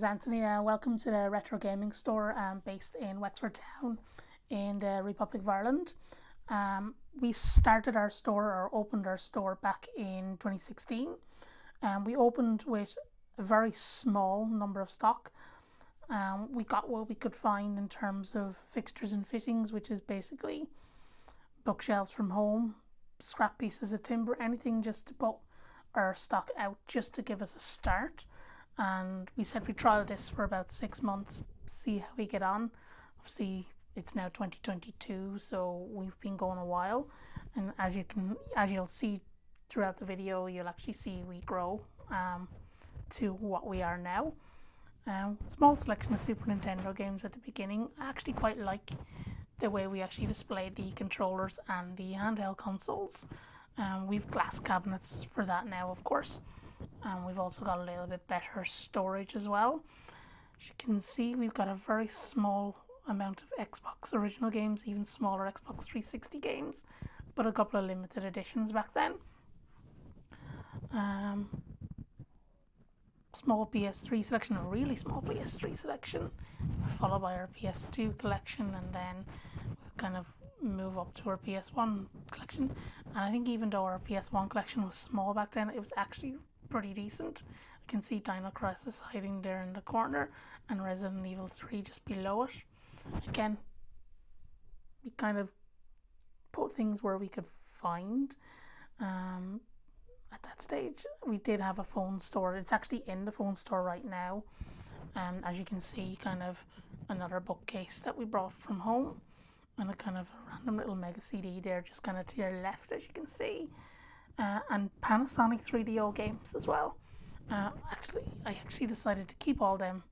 is Anthony. Welcome to the Retro Gaming Store based in Wexford Town in the Republic of Ireland. We started our store or opened our store back in 2016. We opened with a very small number of stock. We got what we could find in terms of fixtures and fittings, which is basically bookshelves from home, scrap pieces of timber, anything just to put our stock out just to give us a start. And we said we trial this for about 6 months, see how we get on. Obviously it's now 2022, so we've been going a while, and as you'll see throughout the video, you'll actually see we grow to what we are now. Small selection of Super Nintendo games at the beginning. I actually quite like the way we actually displayed the controllers and the handheld consoles. We've glass cabinets for that now, of course. We've also got a little bit better storage as well. As you can see, we've got a very small amount of Xbox original games, even smaller Xbox 360 games, but a couple of limited editions back then. Small PS3 selection, a really small PS3 selection, followed by our PS2 collection, and then we'll kind of move up to our PS1 collection. And I think even though our PS1 collection was small back then, it was actually pretty decent. I can see Dino Crisis hiding there in the corner and Resident Evil 3 just below it. Again, we kind of put things where we could find. At that stage, we did have a phone store. It's actually in the phone store right now. As you can see, kind of another bookcase that we brought from home, and a kind of a random little Mega CD there, just kind of to your left, as you can see. And Panasonic 3DO games as well. I actually decided to keep all them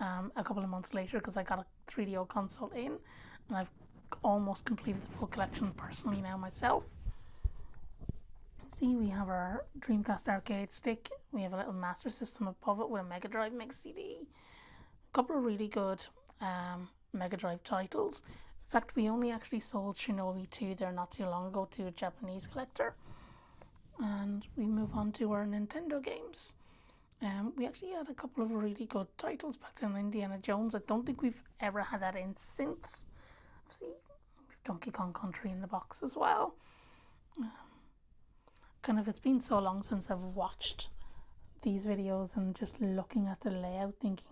a couple of months later because I got a 3DO console in, and I've almost completed the full collection personally now myself. See, we have our Dreamcast arcade stick. We have a little Master System above it with a Mega Drive Mega CD. A couple of really good Mega Drive titles. In fact, we only actually sold Shinobi 2 there not too long ago to a Japanese collector. And we move on to our Nintendo games. We actually had a couple of really good titles back then. Indiana Jones. I don't think we've ever had that in since. See, we've Donkey Kong Country in the box as well. It's been so long since I've watched these videos, and just looking at the layout thinking,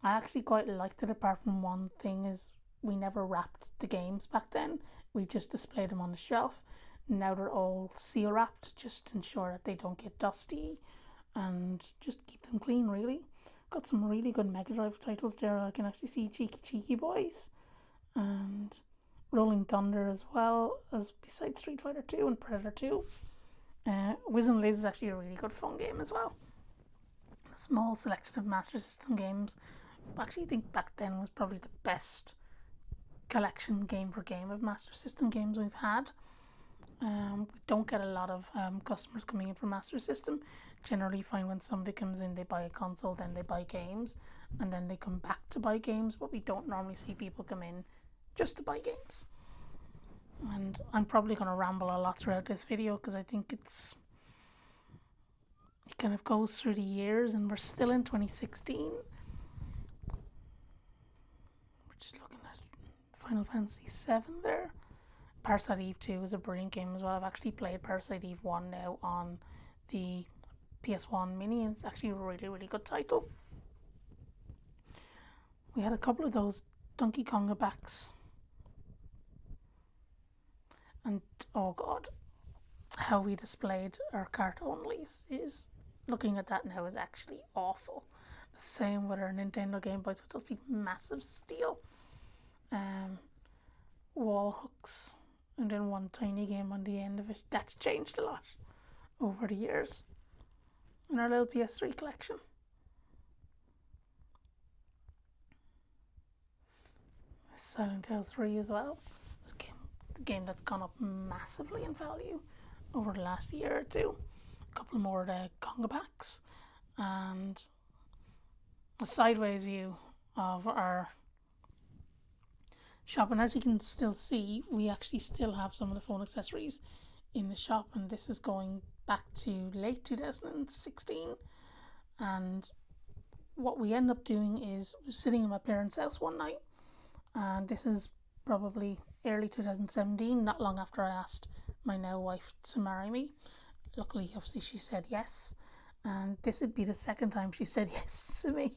I actually quite liked it, apart from one thing is we never wrapped the games back then. We just displayed them on the shelf. Now they're all seal wrapped just to ensure that they don't get dusty and just keep them clean, really. Got some really good Mega Drive titles there. I can actually see Cheeky Boys and Rolling Thunder as well, as besides Street Fighter 2 and Predator 2. Wiz and Liz is actually a really good fun game as well. A small selection of Master System games. I actually think back then was probably the best collection game for game of Master System games we've had. We don't get a lot of customers coming in for Master System. Generally find when somebody comes in, they buy a console, then they buy games, and then they come back to buy games, but we don't normally see people come in just to buy games. And I'm probably going to ramble a lot throughout this video because I think it kind of goes through the years, and we're still in 2016. We're just looking at Final Fantasy 7 there. Parasite Eve 2 is a brilliant game as well. I've actually played Parasite Eve 1 now on the PS1 Mini, and it's actually a really, really good title. We had a couple of those Donkey Konga backs. And oh god, how we displayed our cart onlys is, looking at that now, is actually awful. The same with our Nintendo Game Boys with those big massive steel wall hooks, and then one tiny game on the end of it. That's changed a lot over the years. In our little PS3 collection. Silent Hill 3 as well. The game that's gone up massively in value over the last year or two. A couple more of the Conga packs, and a sideways view of our shop. And as you can still see, we actually still have some of the phone accessories in the shop, and this is going back to late 2016, and what we end up doing is sitting in my parents' house one night, and this is probably early 2017, not long after I asked my now wife to marry me. Luckily, obviously, she said yes, and this would be the second time she said yes to me.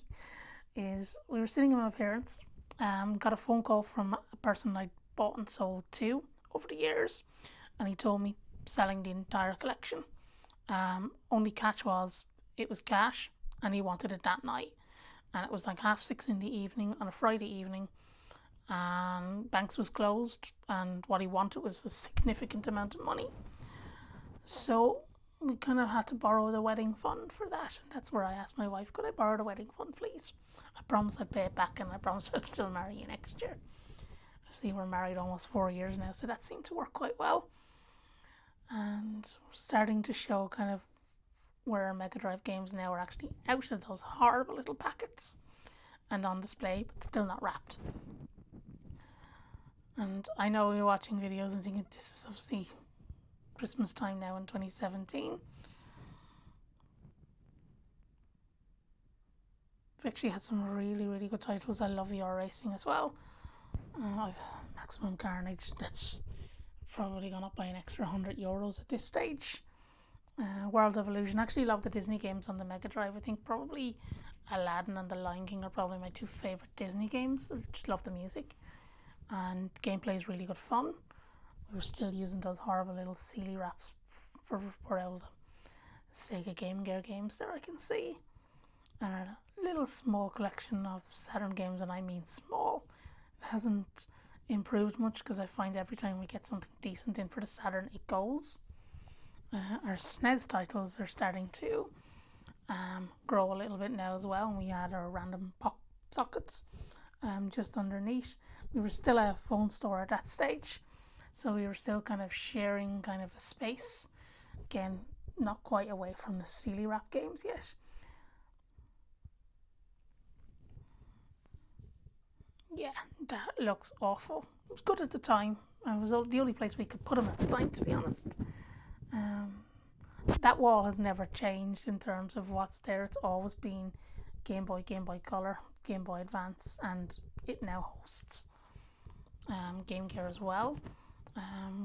Is we were sitting in my parents, got a phone call from a person I'd bought and sold to over the years, and he told me selling the entire collection. Only catch was it was cash, and he wanted it that night, and it was like 6:30 in the evening on a Friday evening, and Banks was closed, and what he wanted was a significant amount of money. So we kind of had to borrow the wedding fund for that. And that's where I asked my wife, could I borrow the wedding fund, please? I promised I'd pay it back, and I promised I'd still marry you next year. See, we're married almost 4 years now, so that seemed to work quite well. And we're starting to show kind of where our Mega Drive games now are actually out of those horrible little packets and on display, but still not wrapped. And I know you're watching videos and thinking this is obviously Christmas time now in 2017. We've actually had some really, really good titles. I love VR Racing as well. I've Maximum Carnage, that's probably gone up by an extra €100 at this stage. World of Illusion. I actually love the Disney games on the Mega Drive. I think probably Aladdin and The Lion King are probably my two favourite Disney games. I just love the music, and gameplay is really good fun. We were still using those horrible little Sealy wraps for all the Sega Game Gear games there, I can see. And a little small collection of Saturn games, and I mean small. It hasn't improved much because I find every time we get something decent in for the Saturn, it goes. Our SNES titles are starting to grow a little bit now as well, and we had our random pop sockets just underneath. We were still a phone store at that stage, so we were still kind of sharing kind of the space. Again, not quite away from the Sealy wrap games yet. Yeah, that looks awful. It was good at the time. It was the only place we could put them at the time, to be honest. That wall has never changed in terms of what's there. It's always been Game Boy, Game Boy Color, Game Boy Advance, and it now hosts Game Gear as well.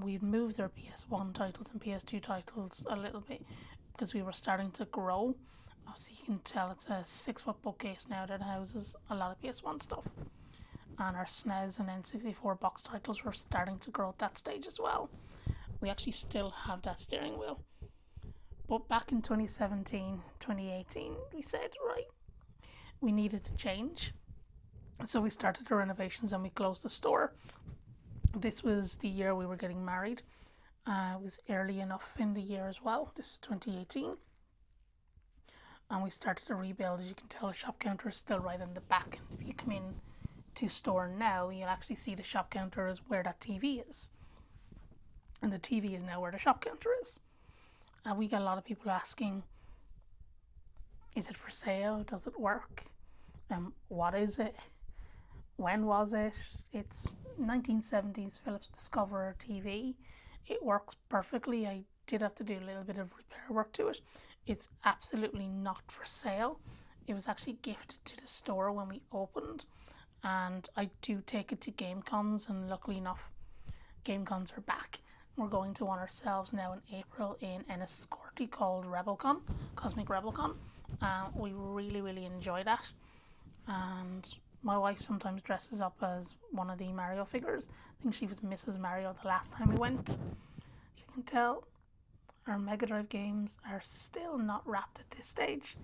We've moved our PS1 titles and PS2 titles a little bit because we were starting to grow. So you can tell it's a 6-foot bookcase now that houses a lot of PS1 stuff. And our SNES and N64 box titles were starting to grow at that stage as well. We actually still have that steering wheel. But back in 2017, 2018, we said, right, we needed to change. So we started the renovations and we closed the store. This was the year we were getting married. It was early enough in the year as well. This is 2018. And we started to rebuild. As you can tell, the shop counter is still right in the back. And if you come in to store now, you'll actually see the shop counter is where that TV is. And the TV is now where the shop counter is. We get a lot of people asking, is it for sale? Does it work? What is it? When was it? It's 1970s Philips Discover TV. It works perfectly. I did have to do a little bit of repair work to it. It's absolutely not for sale. It was actually gifted to the store when we opened, and I do take it to game cons, and luckily enough, game cons are back. We're going to one ourselves now in April in Enniscorthy called RebelCon, Cosmic RebelCon. We really, really enjoy that. And my wife sometimes dresses up as one of the Mario figures. I think she was Mrs. Mario the last time we went. As you can tell, our Mega Drive games are still not wrapped at this stage.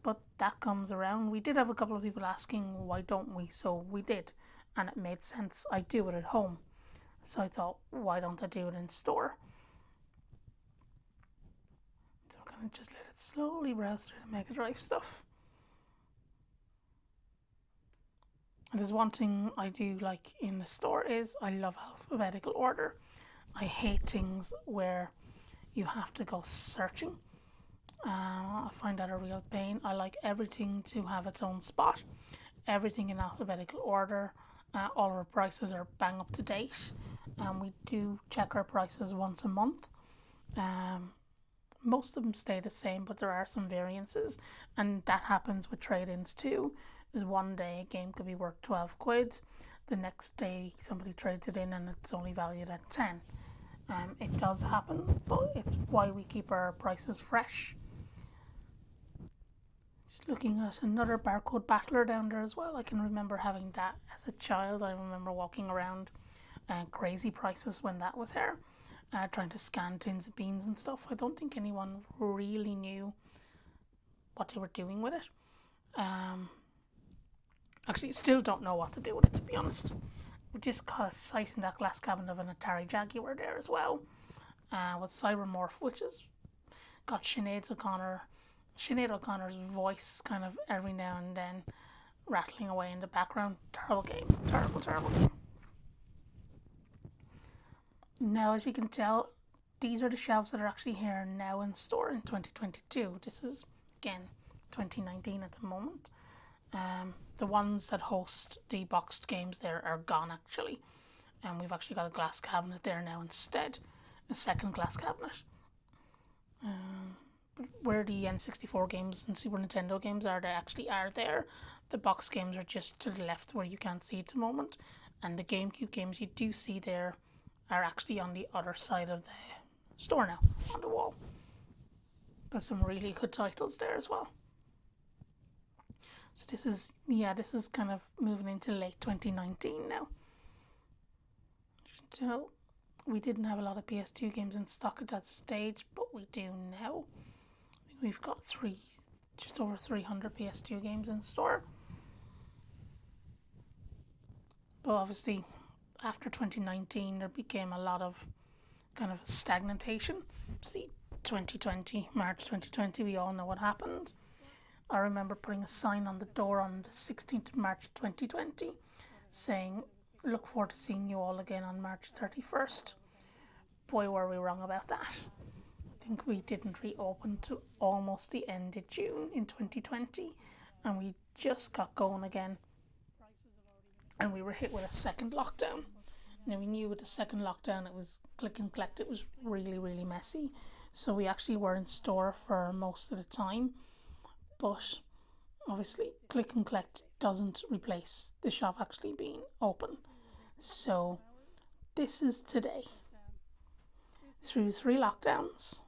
But that comes around. We did have a couple of people asking, why don't we? So we did. And it made sense. I do it at home. So I thought, why don't I do it in store? So we're going to just let it slowly browse through the Mega Drive stuff. And there's one thing I do like in the store is I love alphabetical order. I hate things where you have to go searching. I find that a real pain. I like everything to have its own spot. Everything in alphabetical order. All our prices are bang up to date. We do check our prices once a month. most of them stay the same, but there are some variances, and that happens with trade-ins too. Is one day a game could be worth 12 quid, the next day somebody trades it in and it's only valued at 10. It does happen, but it's why we keep our prices fresh. Just looking at another barcode battler down there as well. I can remember having that as a child. I remember walking around crazy prices when that was here, trying to scan tins of beans and stuff. I don't think anyone really knew what they were doing with it. Actually, still don't know what to do with it, to be honest. We just got a sight in that glass cabinet of an Atari Jaguar there as well, with Cybermorph, which has got Sinead O'Connor's voice kind of every now and then rattling away in the background. Terrible game. Terrible game. Now, as you can tell, these are the shelves that are actually here now in store in 2022. This is, again, 2019 at the moment. The ones that host the boxed games there are gone, actually. And we've actually got a glass cabinet there now instead. A second glass cabinet. Where the N64 games and Super Nintendo games are, they actually are there. The box games are just to the left where you can't see at the moment. And the GameCube games you do see there are actually on the other side of the store now, on the wall. There's some really good titles there as well. So this is kind of moving into late 2019 now. So we didn't have a lot of PS2 games in stock at that stage, but we do now. We've got just over 300 PS2 games in store. But obviously, after 2019, there became a lot of kind of stagnation. See, March 2020, we all know what happened. I remember putting a sign on the door on the 16th of March 2020 saying, "Look forward to seeing you all again on March 31st. Boy, were we wrong about that. I think we didn't reopen to almost the end of June in 2020, and we just got going again. And we were hit with a second lockdown. Now, we knew with the second lockdown it was click and collect. It was really, really messy. So we actually were in store for most of the time. But obviously, click and collect doesn't replace the shop actually being open. So this is today. Through 3 lockdowns,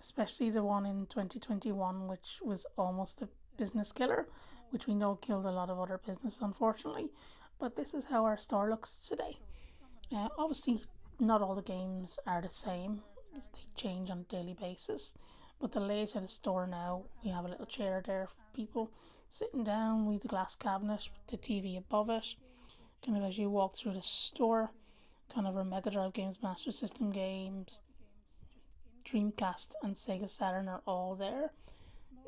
especially the one in 2021, which was almost a business killer, which we know killed a lot of other business, unfortunately. But this is how our store looks today. Obviously, not all the games are the same. They change on a daily basis. But the layout of the store now, we have a little chair there for people sitting down. We have the glass cabinet with the TV above it. Kind of as you walk through the store, kind of our Mega Drive games, Master System games, Dreamcast and Sega Saturn are all there.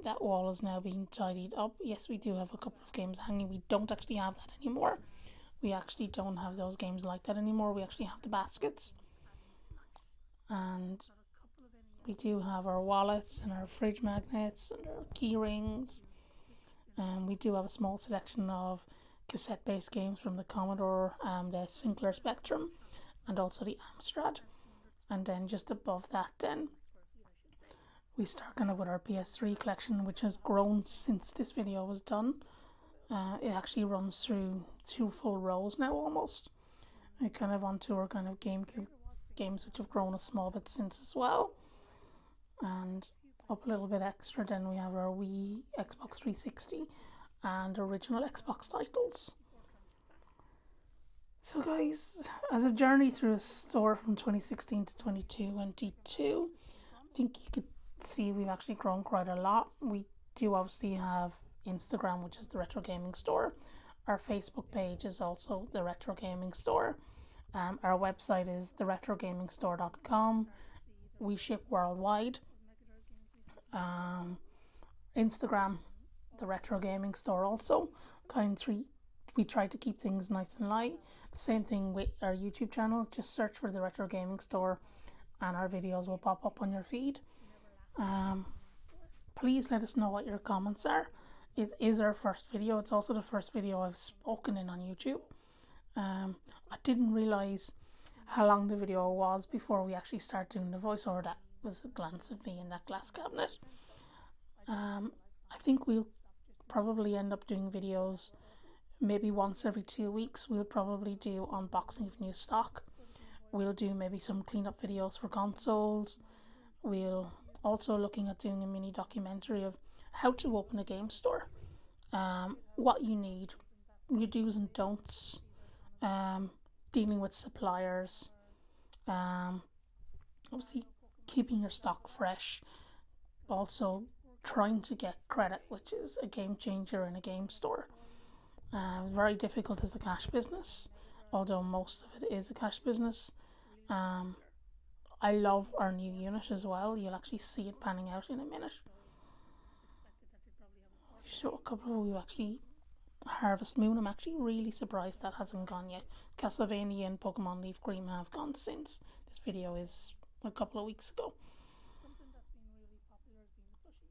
That wall is now being tidied up. Yes, we do have a couple of games hanging. We don't actually have that anymore. We actually don't have those games like that anymore. We actually have the baskets. And we do have our wallets and our fridge magnets and our key rings. And we do have a small selection of cassette-based games from the Commodore and the Sinclair Spectrum and also the Amstrad. And then just above that then we start kind of with our PS3 collection, which has grown since this video was done. It actually runs through 2 full rows now almost. We kind of onto our kind of GameCube games, which have grown a small bit since as well. And up a little bit extra then we have our Wii, Xbox 360 and original Xbox titles. So guys, as a journey through a store from 2016 to 2022, I think you could see we've actually grown quite a lot. We do obviously have Instagram, which is the Retro Gaming Store. Our Facebook page is also the Retro Gaming Store. Our website is theretrogamingstore.com. We ship worldwide. Instagram, the Retro Gaming Store also. We try to keep things nice and light. The same thing with our YouTube channel. Just search for the Retro Gaming Store and our videos will pop up on your feed. Please let us know what your comments are. It is our first video. It's also the first video I've spoken in on YouTube. I didn't realise how long the video was before we actually started doing the voiceover, that was a glance at me in that glass cabinet. I think we'll probably end up doing videos maybe once every 2 weeks. We'll probably do unboxing of new stock. We'll do maybe some cleanup videos for consoles. We'll also looking at doing a mini documentary of how to open a game store, what you need, your do's and don'ts, um, dealing with suppliers, um, obviously keeping your stock fresh, also trying to get credit, which is a game changer in a game store. Very difficult as a cash business, although most of it is a cash business. Um, I love our new unit as well. You'll actually see it panning out in a minute. So a couple of you actually Harvest Moon. I'm actually really surprised that hasn't gone yet. Castlevania and Pokemon Leaf Green have gone since this video is a couple of weeks ago.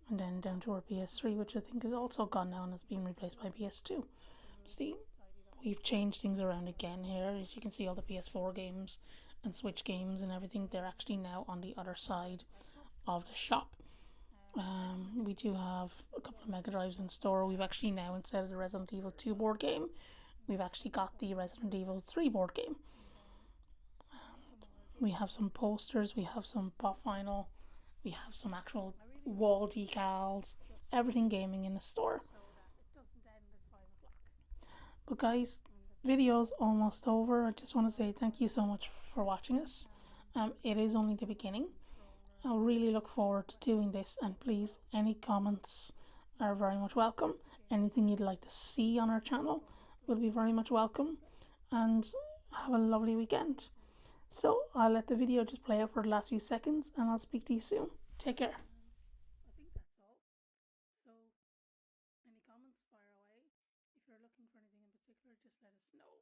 And then down to our PS3, which I think is also gone now and has been replaced by PS2. See, we've changed things around again here. As you can see, all the PS4 games and Switch games and everything, they're actually now on the other side of the shop. We do have a couple of Mega Drives in store. We've actually now, instead of the Resident Evil 2 board game, we've actually got the Resident Evil 3 board game. We have some posters, we have some pop vinyl, we have some actual wall decals, everything gaming in the store. But guys, video's almost over. I just want to say thank you so much for watching us. It is only the beginning. I really look forward to doing this, and please, any comments are very much welcome. Anything you'd like to see on our channel will be very much welcome, and have a lovely weekend. So I'll let the video just play out for the last few seconds, and I'll speak to you soon. Take care. I think that's all. So any comments, fire away. If you're looking for anything in particular, just let us know.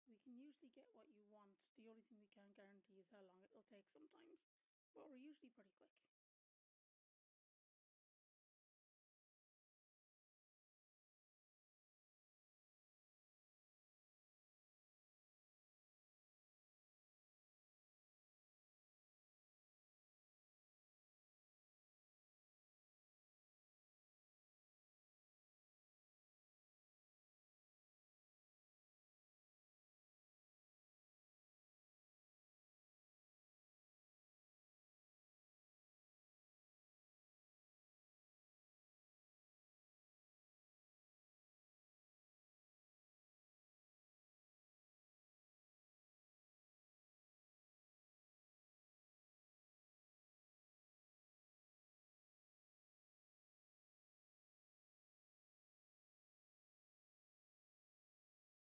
We can usually get what you want. The only thing we can't guarantee is how long it'll take sometimes, but we're usually pretty quick.